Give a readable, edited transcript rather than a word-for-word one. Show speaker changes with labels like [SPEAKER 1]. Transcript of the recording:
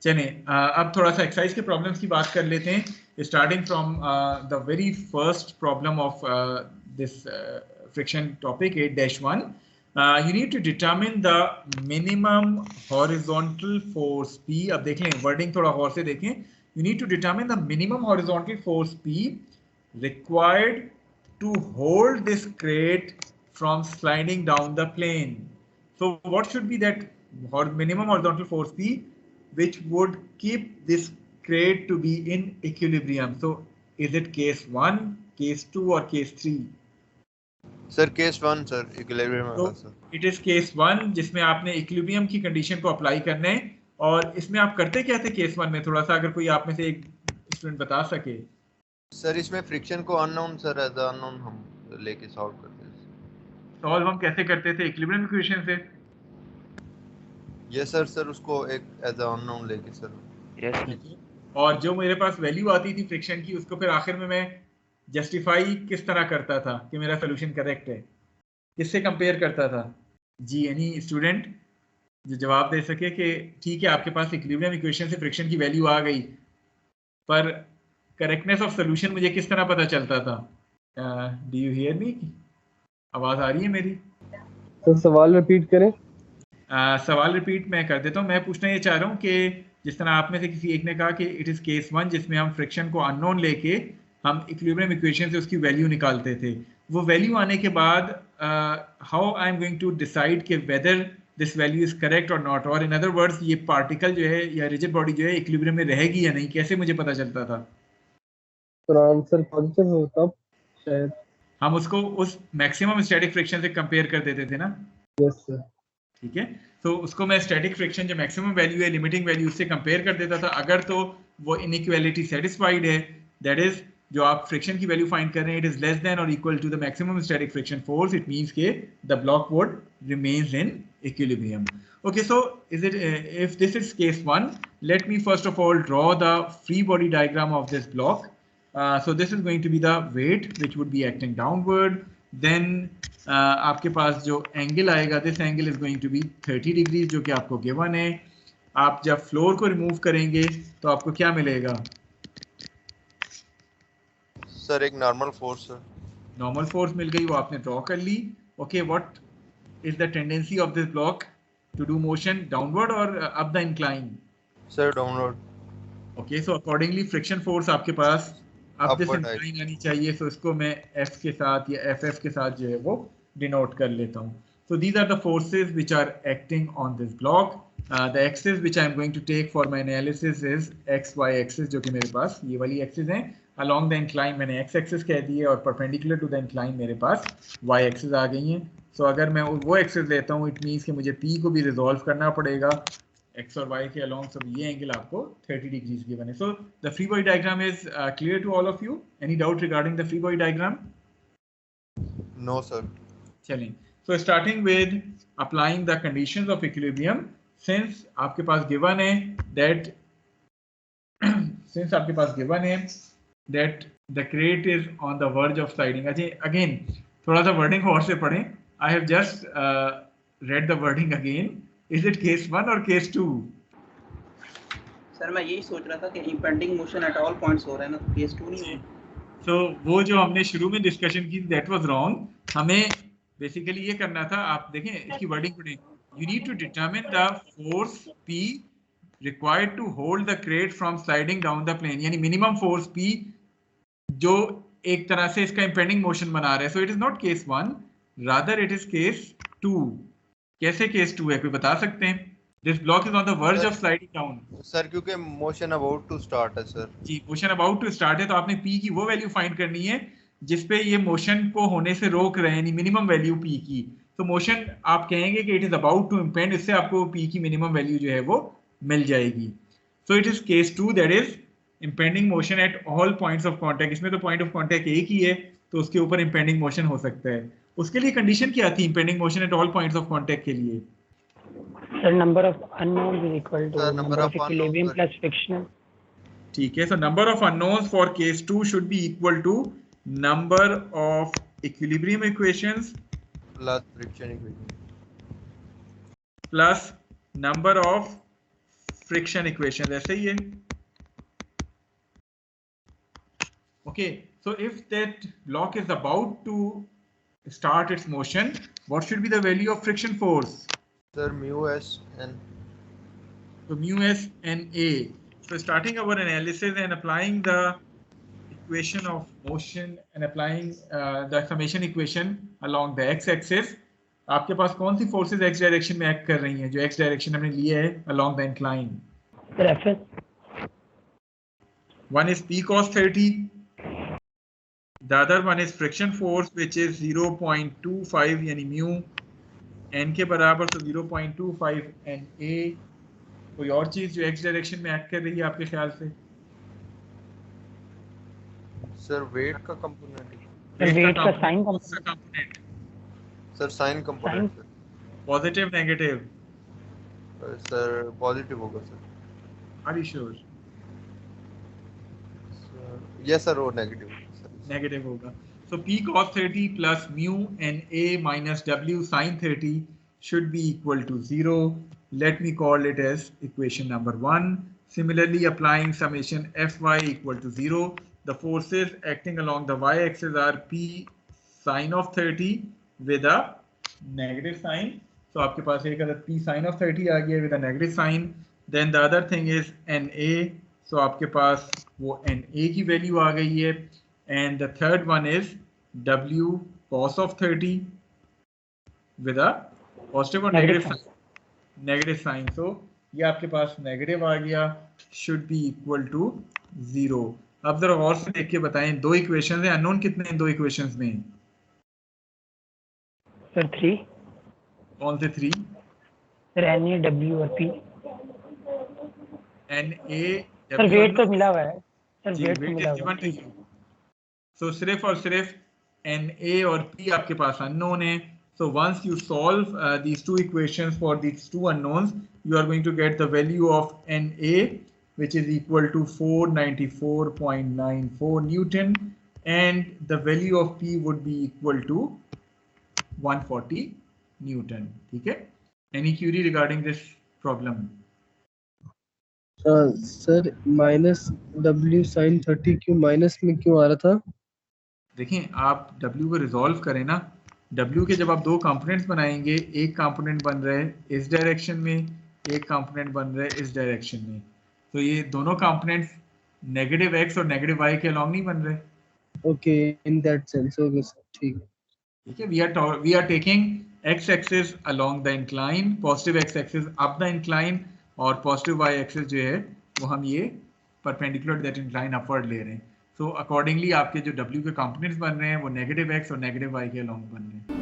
[SPEAKER 1] चलिए अब थोड़ा सा एक्सरसाइज के प्रॉब्लम्स की बात कर लेते हैं, starting from the very first problem of this friction topic 8-1. You need to determine the minimum horizontal force P. अब देख लें वर्डिंग थोड़ा और से देखें. You need to determine the minimum horizontal force P required to hold this crate from sliding down the plane. So what should be that minimum horizontal force P which would keep this crate to be in equilibrium? So is it case 1, case 2 or case 3?
[SPEAKER 2] Sir, case 1 sir, equilibrium
[SPEAKER 1] तो
[SPEAKER 2] sir.
[SPEAKER 1] It is case 1 जिसमें आपने equilibrium की condition को apply करना है. और इसमें आप करते क्या थे केस 1 में, थोड़ा सा अगर कोई आप में से एक स्टूडेंट बता सके.
[SPEAKER 2] सर इसमें फ्रिक्शन को अननोन सर एज अननोन हम लेके सॉल्व करते हैं.
[SPEAKER 1] सॉल्व हम कैसे करते थे? इक्विलिब्रियम इक्वेशन से.
[SPEAKER 2] यस सर उसको एक एज अननोन लेके सर.
[SPEAKER 1] यस. और जो मेरे पास वैल्यू आती थी फ्रिक्शन की, उसको फिर आखिर में मैं जस्टिफाई किस तरह करता था कि मेरा सोल्यूशन करेक्ट है? किससे कंपेयर करता था? जी, एनी स्टूडेंट जो जवाब दे सके कि ठीक है आपके पास इक्विलिब्रियम इक्वेशन से फ्रिक्शन की वैल्यू आ गई, पर करेक्टनेस ऑफ सोल्यूशन मुझे किस तरह पता चलता था? Do you hear me? आवाज आ रही है मेरी?
[SPEAKER 3] तो सवाल रिपीट करें.
[SPEAKER 1] सवाल रिपीट मैं कर देता हूँ. मैं पूछना ये चाह रहा हूँ कि जिस तरह आप में से किसी एक ने कहा कि इट इज़ केस 1 जिसमें हम फ्रिक्शन को अननोन लेके हम इक्विलिब्रियम इक्वेशन से उसकी वैल्यू निकालते थे, वो वैल्यू आने के बाद how I am going to decide कि whether this value is correct और नॉट, और इन अदर वर्ड्स ये पार्टिकल जो है या रिजिड बॉडी जो है इक्विलिब्रियम में रहेगी या नहीं, कैसे मुझे पता चलता था?
[SPEAKER 3] तो आंसर पॉजिटिव होता शायद.
[SPEAKER 1] हम उसको उस मैक्सिमम स्टैटिक फ्रिक्शन से कंपेयर कर देते थे ना.
[SPEAKER 3] Yes sir.
[SPEAKER 1] ठीक है, तो उसको मैं स्टैटिक फ्रिक्शन जो मैक्सिमम वैल्यू है लिमिटिंग वैल्यू उससे कंपेयर कर देता था. अगर तो वो इनइक्वालिटी सेटिस्फाइड है, दैट इज जो आप फ्रिक्शन की वैल्यू फाइंड कर रहे हैं इट इज लेस देन और equal to the maximum static friction force, it means के the block would remains in equilibrium. Okay, so is it if this is case 1, let me first of all draw the free body diagram of this block. So this is going to be the weight which would be acting downward. Then आपके पास जो angle आएगा, this angle is going to be 30 degrees जो कि आपको given है. आप जब floor को रिमूव करेंगे तो आपको क्या मिलेगा?
[SPEAKER 2] सर एक normal force sir.
[SPEAKER 1] Normal force मिल गई, वो आपने ड्रॉ कर ली. Okay, what is the tendency of this block to do motion, downward or up the incline?
[SPEAKER 2] Sir, downward.
[SPEAKER 1] Okay, so accordingly friction force आपके पास up this
[SPEAKER 2] Upward
[SPEAKER 1] incline आनी चाहिए. So इसको मैं F के साथ या FF के साथ जो है वो denote कर लेता हूँ. So these are the forces which are acting on this block. The axis which I am going to take for my analysis is x y axis जो कि मेरे पास ये वाली axis है. Along the incline मैंने x axis कह दी है और perpendicular to the incline मेरे पास y axis आ गई हैं. So अगर मैं वो एक्सेस लेता हूँ, इट मीन्स कि मुझे P को भी रिजॉल्व करना पड़ेगा x और y के अलोंग. सब ये एंगल आपको 30 डिग्रीज गिवन है. So the free body diagram is clear to all of you. Any doubt regarding the free body diagram?
[SPEAKER 2] No sir.
[SPEAKER 1] चलें, so starting with applying the conditions of equilibrium. Since आपके पास given है that the crate is on the verge of sliding. Again थोड़ा सा wording और से पढ़ें. I have just read the wording again. Is it case 1 or case 2?
[SPEAKER 4] Sir मैं यही सोच रहा था कि impending motion at all points हो रहा है ना, तो case 2 नहीं है.
[SPEAKER 1] So वो जो हमने शुरू में डिस्कशन की that was wrong. हमें बेसिकली ये करना था, आप देखें इसकी वर्डिंग पढ़ें. You need to determine the force P required to hold the crate from sliding down the plane. यानी minimum force P जो एक तरह से इसका impending motion बना रहा है. So it is not case 1. Rather it is case 2. कैसे case 2 है, कोई बता सकते हैं? This block is on the verge of sliding down.
[SPEAKER 2] Sir क्योंकि motion about to start है सर.
[SPEAKER 1] जी, motion about to start है, तो आपने P की वो वैल्यू फाइंड करनी है जिसपे ये मोशन को होने से रोक रहे हैं, यानी मिनिमम वैल्यू P की. तो मोशन आप कहेंगे कि इट इज अबाउट टू इम्पेंड, इससे आपको P की मिनिमम वैल्यू जो है वो मिल जाएगी. So it is case 2, that is impending motion at all points of contact. इसमें तो पॉइंट ऑफ कांटेक्ट एक ही है, तो उसके ऊपर इम्पेंडिंग मोशन हो सकता है. उसके लिए कंडीशन क्या थी impending motion at all points of contact के लिए?
[SPEAKER 5] Sir number of unknowns is equal to number of equilibrium plus friction.
[SPEAKER 1] ठीक है, so number of unknowns for case 2 should be equal to number of equilibrium equations
[SPEAKER 2] plus friction equation
[SPEAKER 1] plus number of friction equation, ऐसे ही है। Okay, so if that block is about to start its motion, what should be the value of friction force?
[SPEAKER 2] Sir mu S N.
[SPEAKER 1] So mu s n a. So starting our analysis and applying the equation of motion and applying the summation equation along the x-axis, आपके पास कौन सी forces x direction में act कर रही हैं जो x direction हमने लिया है along the incline? One is p cos 30. The other one is friction force which is 0.25 यानी mu n के बराबर, तो 0.25 n a। कोई और चीज जो x डायरेक्शन में एक्ट कर रही है आपके ख्याल से?
[SPEAKER 2] सर वेट का कंपोनेंट।
[SPEAKER 5] वेट का sine
[SPEAKER 1] component.
[SPEAKER 2] Sir sine component sir.
[SPEAKER 1] Positive negative?
[SPEAKER 2] Sir positive होगा sir.
[SPEAKER 1] Are you sure?
[SPEAKER 2] Yes sir, वो नेगेटिव
[SPEAKER 1] नेगेटिव होगा। So p cos 30 plus mu n a minus w sin 30 should be equal to 0. Let me call it as equation number 1. Similarly, applying summation fy equal to 0. The forces acting along the y-axis are p sin of 30 with a negative sign. So आपके पास एक other p sin of 30 आ गया with a negative sign. Then the other thing is na. So आपके पास वो na की value आ गई है। And the third one is w cos of 30 with a positive or negative sign? Negative sign. So ये आपके पास negative आ गया, should be equal to 0. अब जरा और से देख के बताएं, दो इक्वेशंस हैं, अननोन कितने हैं दो इक्वेशंस में?
[SPEAKER 5] सर 3।
[SPEAKER 1] कौन से 3?
[SPEAKER 5] सर एन ए डब्ल्यू और P.
[SPEAKER 1] N A
[SPEAKER 5] sir weight तो मिला हुआ है सर, वेट तो मिला हुआ है।
[SPEAKER 1] So सिर्फ और सिर्फ Na और P आपके पास unknown है। So once you solve these two equations for these two unknowns, you are going to get the value of Na, which is equal to 494.94 Newton, and the value of P would be equal to 140 Newton. ठीक है? Any query regarding this problem?
[SPEAKER 3] Sir minus w sin 30 क्यों minus में क्यों आ रहा था?
[SPEAKER 1] देखें, आप W को रिजॉल्व करें ना, W के जब आप दो कंपोनेंट्स बनाएंगे, एक कंपोनेंट बन रहा है इस डायरेक्शन में, एक कंपोनेंट बन रहा है इस डायरेक्शन में, तो ये दोनों कंपोनेंट्स नेगेटिव x और नेगेटिव y के अलोंग नहीं बन रहे।
[SPEAKER 3] Okay, in that sense okay sir, ठीक है।
[SPEAKER 1] ठीक है, we are taking x axis along the incline, positive x axis up the incline, और पॉजिटिव y एक्सिस जो है वो हम ये परपेंडिकुलर दैट इंक्लाइन अपवर्ड ले रहे हैं। तो अकॉर्डिंगली आपके जो W के कंपोनेंट्स बन रहे हैं वो नेगेटिव x और नेगेटिव y के अलोंग बन रहे हैं।